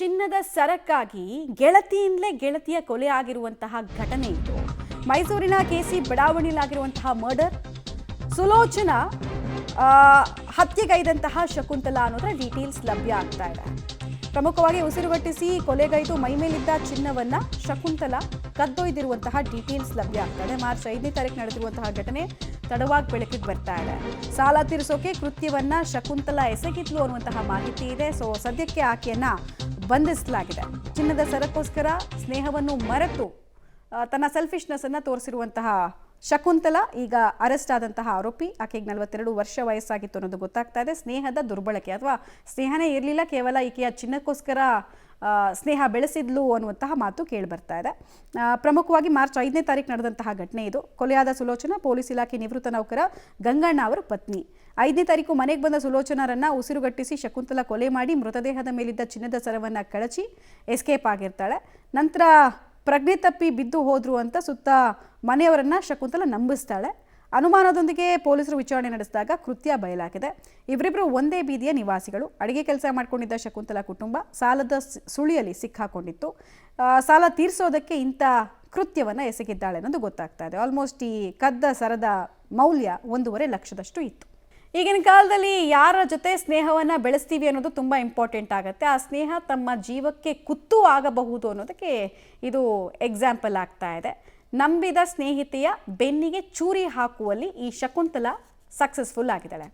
ಚಿನ್ನದ ಸರಕ್ಕಾಗಿ ಗೆಳತಿಯಿಂದಲೇ ಗೆಳತಿಯ ಕೊಲೆ ಆಗಿರುವಂತಹ ಘಟನೆ ಇದು. ಮೈಸೂರಿನ ಕೆಸಿ ಬಡಾವಣೆಯಲ್ಲಾಗಿರುವಂತಹ ಮರ್ಡರ್. ಸುಲೋಚನಾ ಹತ್ಯೆಗೈದಂತಹ ಶಕುಂತಲಾ ಅನ್ನೋದರ ಡೀಟೇಲ್ಸ್ ಲಭ್ಯ ಆಗ್ತಾ ಇದೆ. ಪ್ರಮುಖವಾಗಿ ಉಸಿರುಗಟ್ಟಿಸಿ ಕೊಲೆಗೈದು ಮೈಮೇಲಿದ್ದ ಚಿನ್ನವನ್ನ ಶಕುಂತಲಾ ಕದ್ದೊಯ್ದಿರುವಂತಹ ಡೀಟೇಲ್ಸ್ ಲಭ್ಯ ಆಗ್ತಾ ಇದೆ. ಮಾರ್ಚ್ 5ನೇ ತಾರೀಕು ನಡೆದಿರುವಂತಹ ಘಟನೆ ತಡವಾಗಿ ಬೆಳಕಿಗೆ ಬರ್ತಾ ಇದೆ. ಸಾಲ ತೀರಿಸೋಕೆ ಕೃತ್ಯವನ್ನ ಶಕುಂತಲಾ ಎಸಗಿದ್ಲು ಅನ್ನುವಂತಹ ಮಾಹಿತಿ ಇದೆ. ಸೊ ಸದ್ಯಕ್ಕೆ ಆಕೆಯನ್ನ ಬಂಧಿಸಲಾಗಿದೆ. ಚಿನ್ನದ ಸರಕ್ಕೋಸ್ಕರ ಸ್ನೇಹವನ್ನು ಮರೆತು ತನ್ನ ಸೆಲ್ಫಿಶ್ನೆಸ್ ಅನ್ನ ತೋರಿಸಿರುವಂತಹ ಶಕುಂತಲಾ ಈಗ ಅರೆಸ್ಟ್ ಆದಂತಹ ಆರೋಪಿ. ಆಕೆಗೆ 42 ವರ್ಷ ವಯಸ್ಸಾಗಿತ್ತು ಅನ್ನೋದು ಗೊತ್ತಾಗ್ತಾ ಇದೆ. ಸ್ನೇಹದ ದುರ್ಬಳಕೆ ಅಥವಾ ಸ್ನೇಹನೇ ಇರಲಿಲ್ಲ, ಕೇವಲ ಈಕೆಯ ಚಿನ್ನಕ್ಕೋಸ್ಕರ ಸ್ನೇಹ ಬೆಳೆಸಿದ್ಲು ಅನ್ನುವಂತಹ ಮಾತು ಕೇಳಿ ಬರ್ತಾ ಇದೆ. ಪ್ರಮುಖವಾಗಿ ಮಾರ್ಚ್ 5ನೇ ತಾರೀಕು ನಡೆದಂತಹ ಘಟನೆ ಇದು. ಕೊಲೆಯಾದ ಸುಲೋಚನಾ ಪೊಲೀಸ್ ಇಲಾಖೆ ನಿವೃತ್ತ ನೌಕರ ಗಂಗಣ್ಣ ಅವರ ಪತ್ನಿ. 5ನೇ ತಾರೀಕು ಮನೆಗೆ ಬಂದ ಸುಲೋಚನಾರನ್ನ ಉಸಿರುಗಟ್ಟಿಸಿ ಶಕುಂತಲಾ ಕೊಲೆ ಮಾಡಿ ಮೃತದೇಹದ ಮೇಲಿದ್ದ ಚಿನ್ನದ ಸರವನ್ನ ಕಳಚಿ ಎಸ್ಕೇಪ್ ಆಗಿರ್ತಾಳೆ. ನಂತರ ಪ್ರಜ್ಞೆ ತಪ್ಪಿ ಬಿದ್ದು ಹೋದ್ರು ಅಂತ ಸುತ್ತ ಮನೆಯವರನ್ನ ಶಕುಂತಲಾ ನಂಬಿಸ್ತಾಳೆ. ಅನುಮಾನದೊಂದಿಗೆ ಪೊಲೀಸರು ವಿಚಾರಣೆ ನಡೆಸಿದಾಗ ಕೃತ್ಯ ಬಯಲಾಗಿದೆ. ಇವರಿಬ್ಬರು ಒಂದೇ ಬೀದಿಯ ನಿವಾಸಿಗಳು. ಅಡಿಗೆ ಕೆಲಸ ಮಾಡ್ಕೊಂಡಿದ್ದ ಶಕುಂತಲಾ ಕುಟುಂಬ ಸಾಲದ ಸುಳಿಯಲ್ಲಿ ಸಿಕ್ಕಾಕೊಂಡಿತ್ತು. ಸಾಲ ತೀರಿಸೋದಕ್ಕೆ ಇಂಥ ಕೃತ್ಯವನ್ನು ಎಸಗಿದ್ದಾಳೆ ಅನ್ನೋದು ಗೊತ್ತಾಗ್ತಾ ಇದೆ. ಆಲ್ಮೋಸ್ಟ್ ಈ ಕದ್ದ ಸರದ ಮೌಲ್ಯ 1.5 ಲಕ್ಷದಷ್ಟು ಇತ್ತು. ಈಗಿನ ಕಾಲದಲ್ಲಿ ಯಾರ ಜೊತೆ ಸ್ನೇಹವನ್ನು ಬೆಳೆಸ್ತೀವಿ ಅನ್ನೋದು ತುಂಬ ಇಂಪಾರ್ಟೆಂಟ್ ಆಗುತ್ತೆ. ಆ ಸ್ನೇಹ ತಮ್ಮ ಜೀವಕ್ಕೆ ಕುತ್ತು ಆಗಬಹುದು ಅನ್ನೋದಕ್ಕೆ ಇದು ಎಕ್ಸಾಂಪಲ್ ಆಗ್ತಾ ಇದೆ. ನಂಬಿದ ಸ್ನೇಹಿತೆಯ ಬೆನ್ನಿಗೆ ಚೂರಿ ಹಾಕುವಲ್ಲಿ ಈ ಶಕುಂತಲಾ ಸಕ್ಸಸ್ಫುಲ್ ಆಗಿದ್ದಾಳೆ.